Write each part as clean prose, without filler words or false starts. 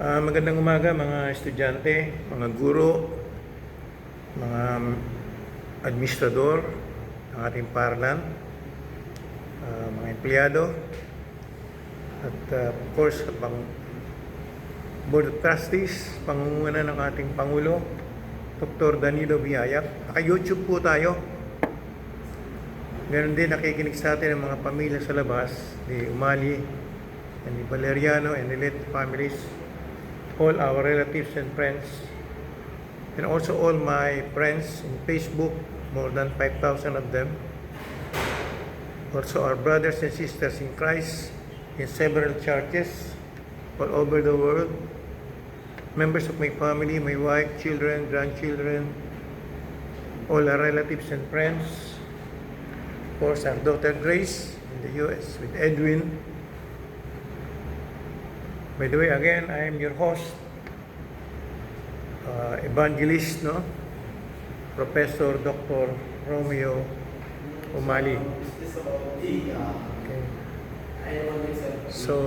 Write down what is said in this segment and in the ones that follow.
Magandang umaga mga estudyante, mga guro, mga administrador ng ating paaralan, mga empleyado, at of course, Board of Trustees, pangunguna ng ating Pangulo, Dr. Danilo Biayak. Naka-YouTube po tayo. Ganon din nakikinig sa atin ang mga pamilya sa labas, ni Umali, and ni Valeriano and Nilet families, all our relatives and friends, and also all my friends in Facebook, more than 5,000 of them. Also our brothers and sisters in Christ in several churches all over the world. Members of my family, my wife, children, grandchildren, all our relatives and friends. Of course, our daughter Grace in the US with Edwin. By the way, again, I am your host, evangelist, Professor Dr. Romeo Umali. Okay. So,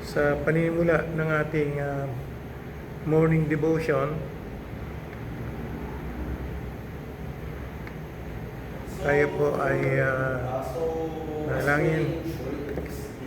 sa panimula ng ating morning devotion, tayo po ay nalangin.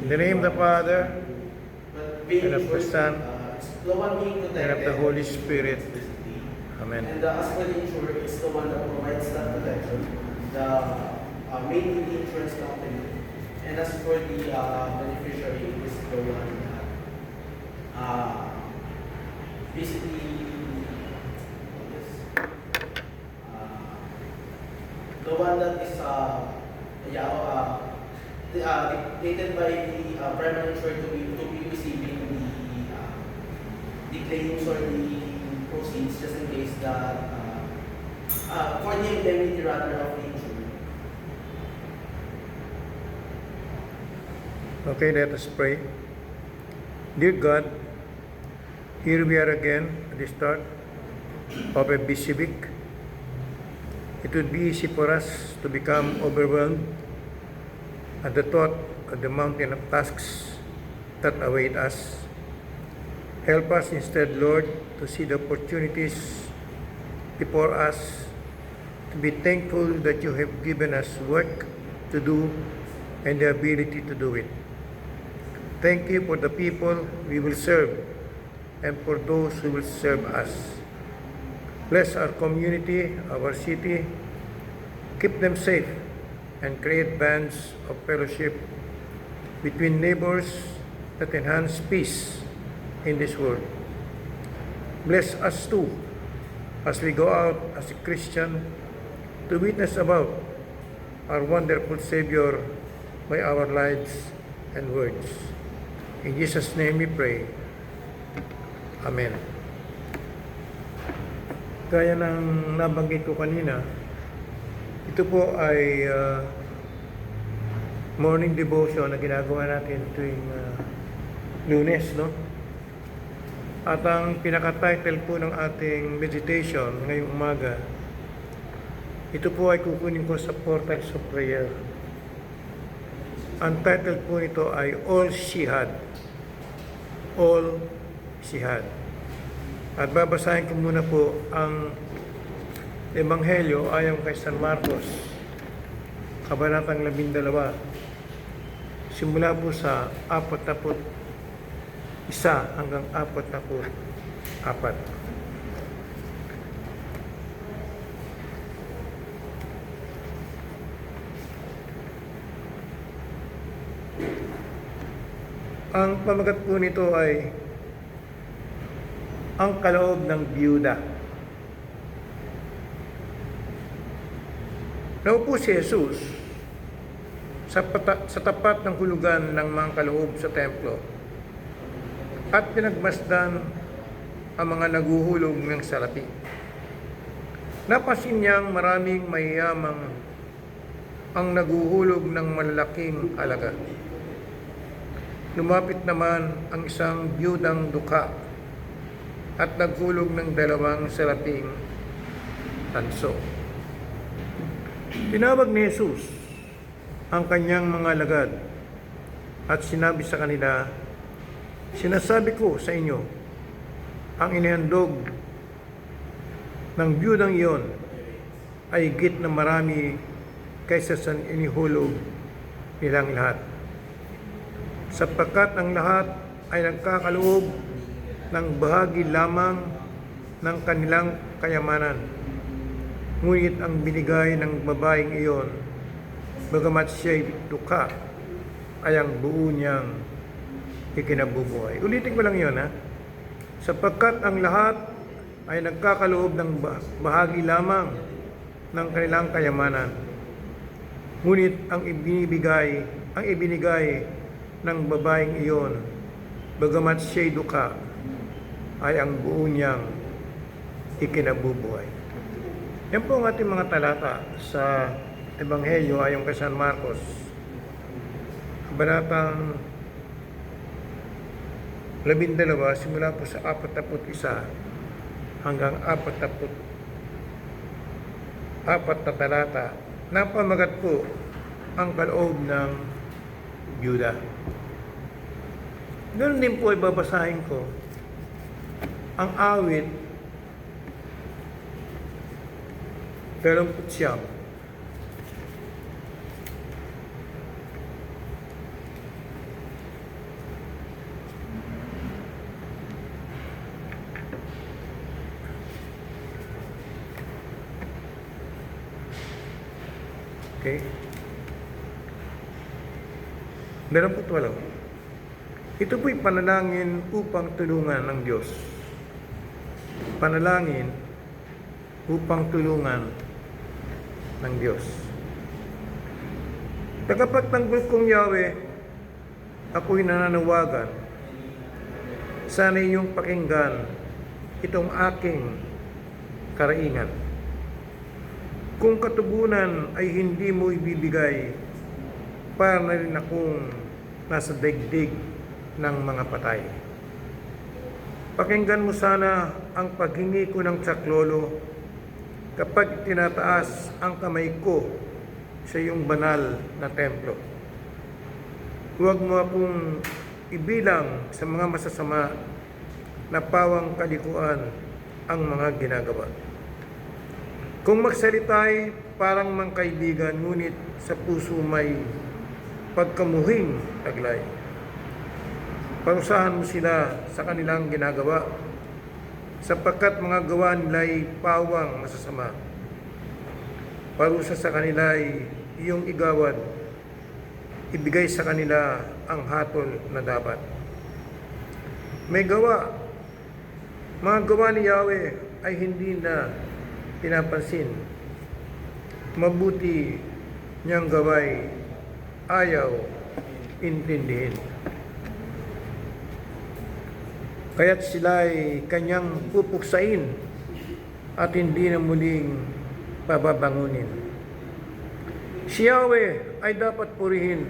In the name of the Father, and of the Son, and of the Holy Spirit. Amen. And the Aspen Insurer is the one that provides that protection, the main insurance company. And as for the beneficiary, it is the one that basically the one that is dictated by the primary insurer to be receiving the claims or the proceeds, just in case that for the indemnity rather of the insurer. Okay, let us pray. Dear God, here we are again at the start of a busy week. It would be easy for us to become overwhelmed at the thought of the mountain of tasks that await us. Help us instead, Lord, to see the opportunities before us, to be thankful that you have given us work to do and the ability to do it. Thank you for the people we will serve and for those who will serve us. Bless our community, our city, keep them safe, and create bands of fellowship between neighbors that enhance peace in this world. Bless us too, as we go out as a Christian, to witness about our wonderful Savior by our lives and words. In Jesus' name we pray. Amen. Gaya ng nabanggit ko kanina, ito po ay morning devotion na ginagawa natin tuwing Lunes, At ang pinaka-title po ng ating meditation ngayong umaga, ito po ay kukunin ko sa Portals of Prayer. Ang title po nito ay All She Had. All She Had. At babasahin ko muna po ang Ebanghelyo ayon kay San Marcos, Kabanatang 12, simula po sa 41 hanggang 44. Ang pamagat po nito ay ang kaloob ng biyuda. Naupo si Jesus sa tapat ng hulugan ng mga kaloob sa templo at pinagmasdan ang mga naguhulog ng salapi. Napansin niyang maraming mayayamang ang naguhulog ng malalaking halaga. Lumapit naman ang isang biyudang dukha at naghulog ng 2 salaping tanso. Tinawag ni Jesus ang kanyang mga alagad at sinabi sa kanila, sinasabi ko sa inyo, ang inihandog ng biyudang iyon ay higit na marami kaysa sa inihulog nilang lahat. Sapagkat ang lahat ay nagkakaloob ng bahagi lamang ng kanilang kayamanan. Ngunit ang binigay ng babaeng iyon, bagamat siya'y duka, ay ang buo niyang ikinabubuhay. Ulitin ko lang yun, ha? Sapagkat ang lahat ay nagkakaloob ng bahagi lamang ng kanilang kayamanan. Ngunit ang ibinigay ng babaeng iyon, bagamat siya'y duka, ay ang buo niyang ikinabubuhay. Yan po ang ating mga talata sa Ebanghelyo ayon kay San Marcos, Kabanatang 12, simula po sa 41 hanggang 44 na talata. Napamagat po ang kaloob ng Byuda. Ganoon din po ay babasahin ko ang awit 29. Okay? 28. Ito po'y panalangin upang tulungan ng Diyos. Panalangin upang tulungan ng Diyos. Tagapagtanggol kong Yahweh, ako'y nananawagan. Sana iyong pakinggan itong aking karaingan. Kung katugunan ay hindi mo ibibigay, para na rin akong nasa daigdig ng mga patay. Pakinggan mo sana ang paghingi ko ng saklolo kapag tinataas ang kamay ko sa iyong banal na templo. Huwag mo akong ibilang sa mga masasama na pawang kalikuan ang mga ginagawa. Kung magsalita'y parang mangkaibigan, ngunit sa puso may pagkamuhing taglay. Parusahan mo sila sa kanilang ginagawa, sapagkat mga gawa nila'y pawang masasama. Parusa sa kanila'y iyong igawad, ibigay sa kanila ang hatol na dapat. May gawa, mga gawa ni Yahweh ay hindi na pinapansin. Mabuti niyang gaway, ayaw intindihin. Kaya't sila'y kanyang pupuksain at hindi na muling pababangunin. Si Yahweh ay dapat purihin.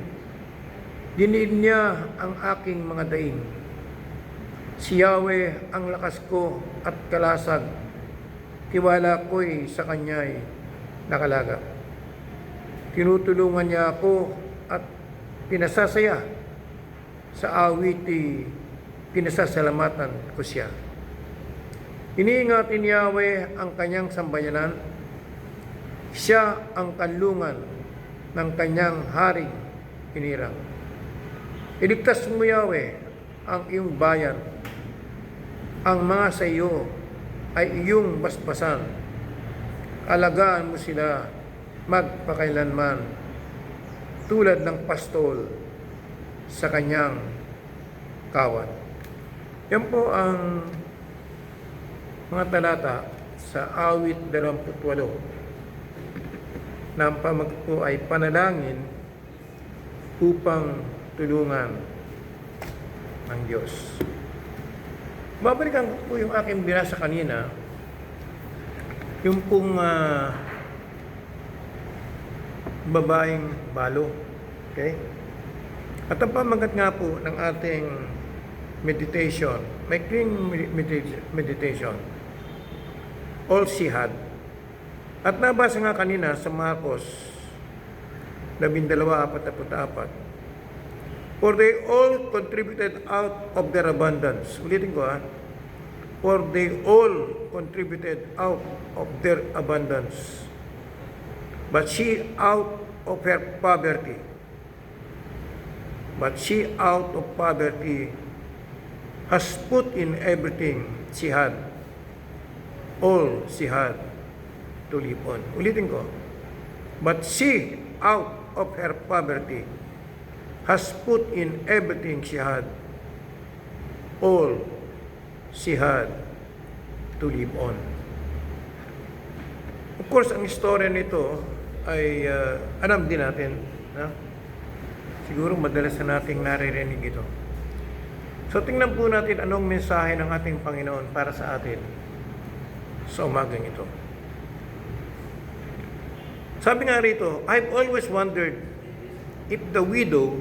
Diniin niya ang aking mga daing. Si Yahweh ang lakas ko at kalasag. Tiwala ko'y sa kanya'y nakalaga. Tinutulungan niya ako at pinasasaya. Sa awiti, pinasasalamatan ko siya. Iniingatin ni Yahweh ang kanyang sambayanan. Siya ang kanlungan ng kanyang haring hinirang. Iligtas mo, Yahweh, ang iyong bayan. Ang mga sa iyo ay iyong basbasan. Alagaan mo sila magpakailanman tulad ng pastol sa kanyang kawan. Yan po ang mga talata sa awit 28 na ang pamag po ay panalangin upang tulungan ng Diyos. Babalikan ko po yung aking binasa kanina, yung pong babaeng balo. Okay? At ang pamagat nga po ng ating meditation, maikling meditation, all she had. At nabasa nga kanina sa Marcos 12:44, For they all contributed out of their abundance. Ulitin ko For they all contributed out of their abundance. But she out of her poverty. But she out of poverty has put in everything she had. All she had to live on. Ulitin ko. But she out of her poverty has put in everything she had, all she had to live on. Of course, ang istorya nito ay alam din natin. Siguro madalas na nating naririnig ito. So tingnan po natin anong mensahe ng ating Panginoon para sa atin sa umagang ito. Sabi nga rito, I've always wondered if the widow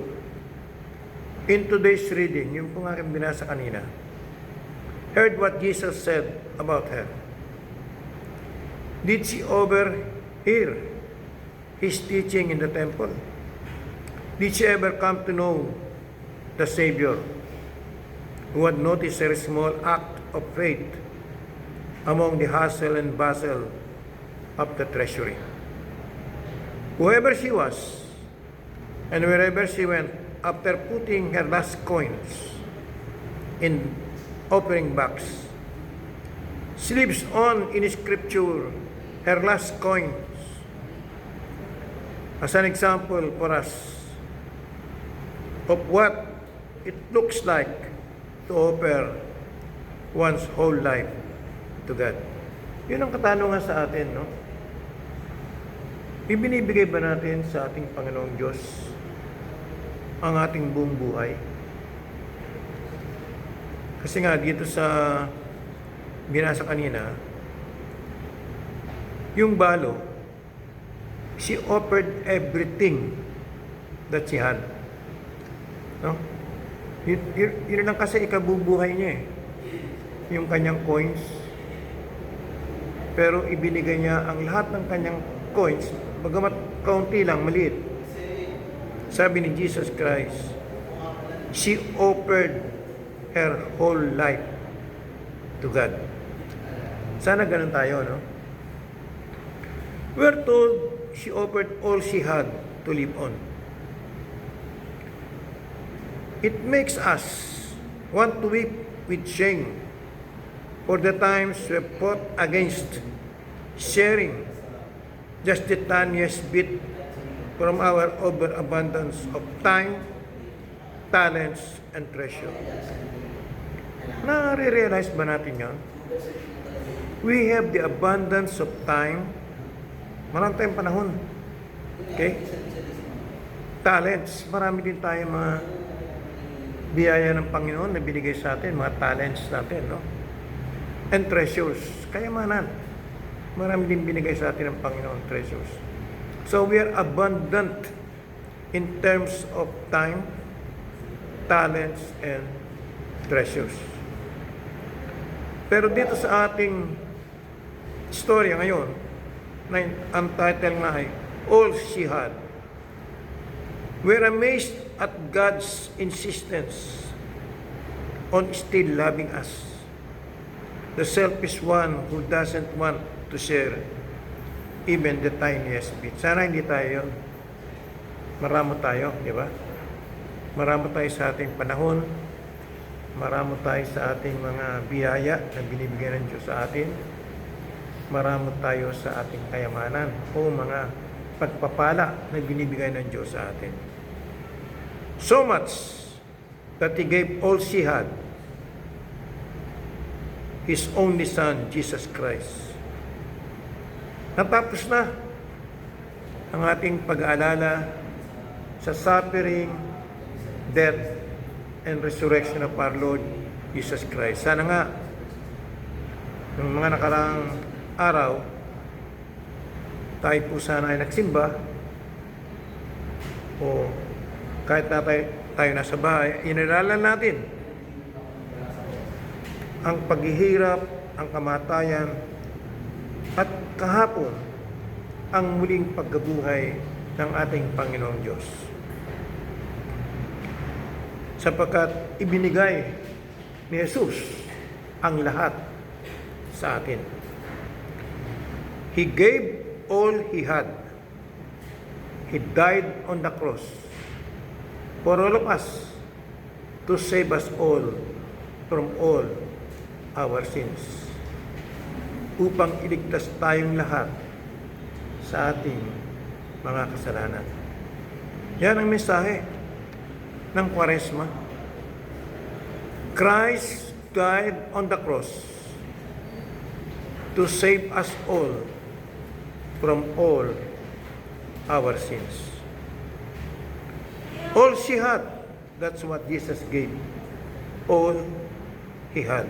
in today's reading, yung pong aking binasa kanina, heard what Jesus said about her. Did she overhear His teaching in the temple? Did she ever come to know the Savior who had noticed her small act of faith among the hustle and bustle of the treasury? Whoever she was, and wherever she went, after putting her last coins in offering box, she lives on in Scripture her last coins as an example for us of what it looks like to offer one's whole life to God. Yun ang katanungan sa atin, no? Ibinibigay ba natin sa ating Panginoong Diyos ang ating buong buhay? Kasi nga dito sa binasa kanina, yung balo, she offered everything that she had. No? Yun lang kasi ikabubuhay niya eh. Yung kanyang coins. Pero ibinigay niya ang lahat ng kanyang coins, bagamat kaunti lang, maliit. Sabi ni Jesus Christ, she offered her whole life to God. Sana ganun tayo, no? We're told she offered all she had to live on. It makes us want to weep with shame for the times we fought against sharing just the tiniest bit from our overabundance of time, talents, and treasure. Nare-realize ba natin yan? We have the abundance of time. Marami tayong panahon. Okay? Talents. Marami din tayo mga biyaya ng Panginoon na binigay sa atin, mga talents natin, no? And treasures. Kayamanan. Marami din binigay sa atin ng Panginoon, treasures. So we are abundant in terms of time, talents, and treasures. Pero dito sa ating istorya ngayon, na ang title nga ay All She Had, we're amazed at God's insistence on still loving us. The selfish one who doesn't want to share even the tiniest bit. Sana hindi tayo yun. Maramo tayo, di ba? Maramo tayo sa ating panahon. Maramo tayo sa ating mga biyaya na binibigyan ng Diyos sa atin. Maramo tayo sa ating kayamanan o mga pagpapala na binibigay ng Diyos sa atin. So much that He gave all she had, His only Son, Jesus Christ. Natapos na ang ating pag-aalala sa suffering, death, and resurrection of our Lord Jesus Christ. Sana nga, ng mga nakaraang araw, tayo po sana ay nagsimba o kahit na tayo nasa bahay, iniralan natin ang paghihirap, ang kamatayan, at kahapon ang muling pagkabuhay ng ating Panginoong Diyos. sapagkat ibinigay ni Jesus ang lahat sa atin. He gave all He had. He died on the cross for all of us to save us all from all our sins, upang iligtas tayong lahat sa ating mga kasalanan. Yan ang mensahe ng Kwaresma. Christ died on the cross to save us all from all our sins. All she had, that's what Jesus gave. All He had.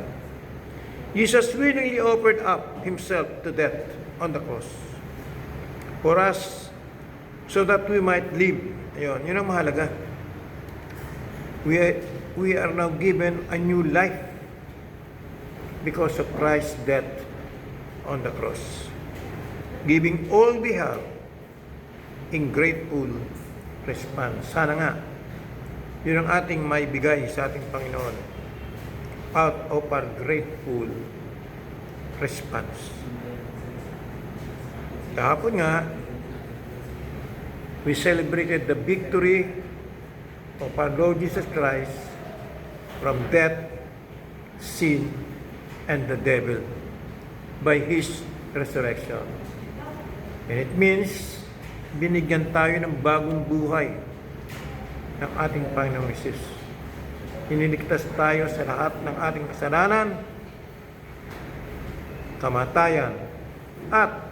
Jesus willingly offered up Himself to death on the cross for us, so that we might live. Ayun, yun ang mahalaga. We are now given a new life because of Christ's death on the cross. Giving all we have in grateful response. Sana nga, yun ang ating maibigay sa ating Panginoon out of our grateful response. Kahapon nga, we celebrated the victory of our Lord Jesus Christ from death, sin, and the devil by His resurrection. And it means, binigyan tayo ng bagong buhay ng ating Panginoong Hesus. Iniligtas tayo sa lahat ng ating kasalanan, kamatayan, at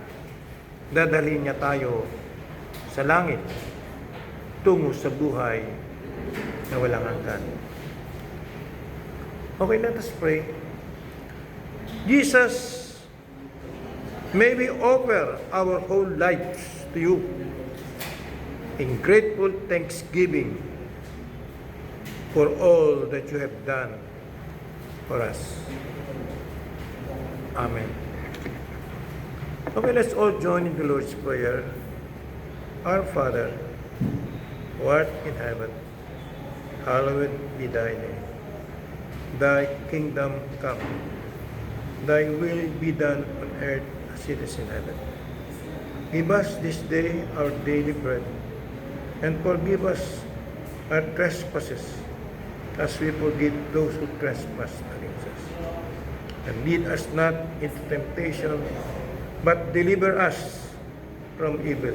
dadalhin niya tayo sa langit tungo sa buhay na walang hanggan. Okay, let us pray. Jesus, may we offer our whole lives to you in grateful thanksgiving for all that you have done for us. Amen. Okay, let's all join in the Lord's Prayer. Our Father, who art in heaven, hallowed be thy name. Thy kingdom come. Thy will be done on earth as it is in heaven. Give us this day our daily bread, and forgive us our trespasses, as we forgive those who trespass against us. And lead us not into temptation, but deliver us from evil.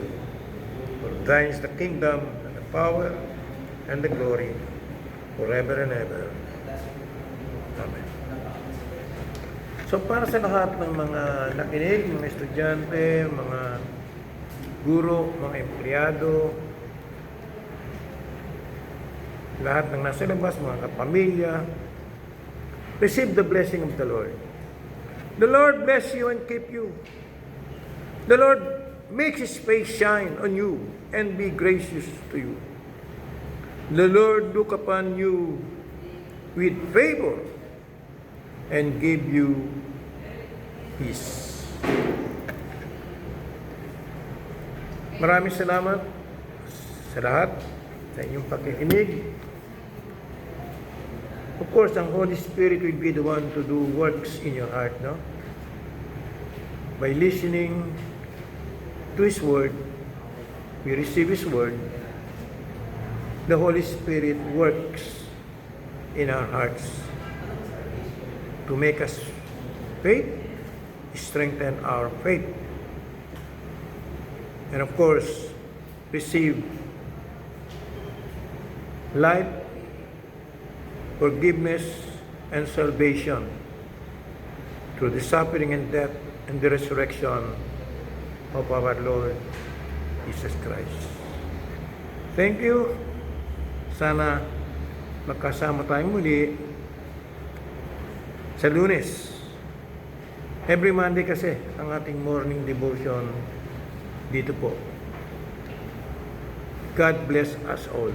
For thine is the kingdom, and the power, and the glory, forever and ever. Amen. So para sa lahat ng mga nakinig, mga estudyante, mga guro, mga empleyado, lahat ng nasa labas, mga kapamilya, receive the blessing of the Lord. The Lord bless you and keep you. The Lord make His face shine on you and be gracious to you. The Lord look upon you with favor and give you peace. Maraming salamat sa lahat sa inyong pakikinig. Of course, ang Holy Spirit will be the one to do works in your heart, no? By listening to His Word, we receive His Word, the Holy Spirit works in our hearts to make us faith, strengthen our faith, and of course, receive life, forgiveness, and salvation through the suffering and death and the resurrection of our Lord Jesus Christ. Thank you. Sana magkasama tayong muli sa Lunes. Every Monday kasi ang ating morning devotion dito po. God bless us all.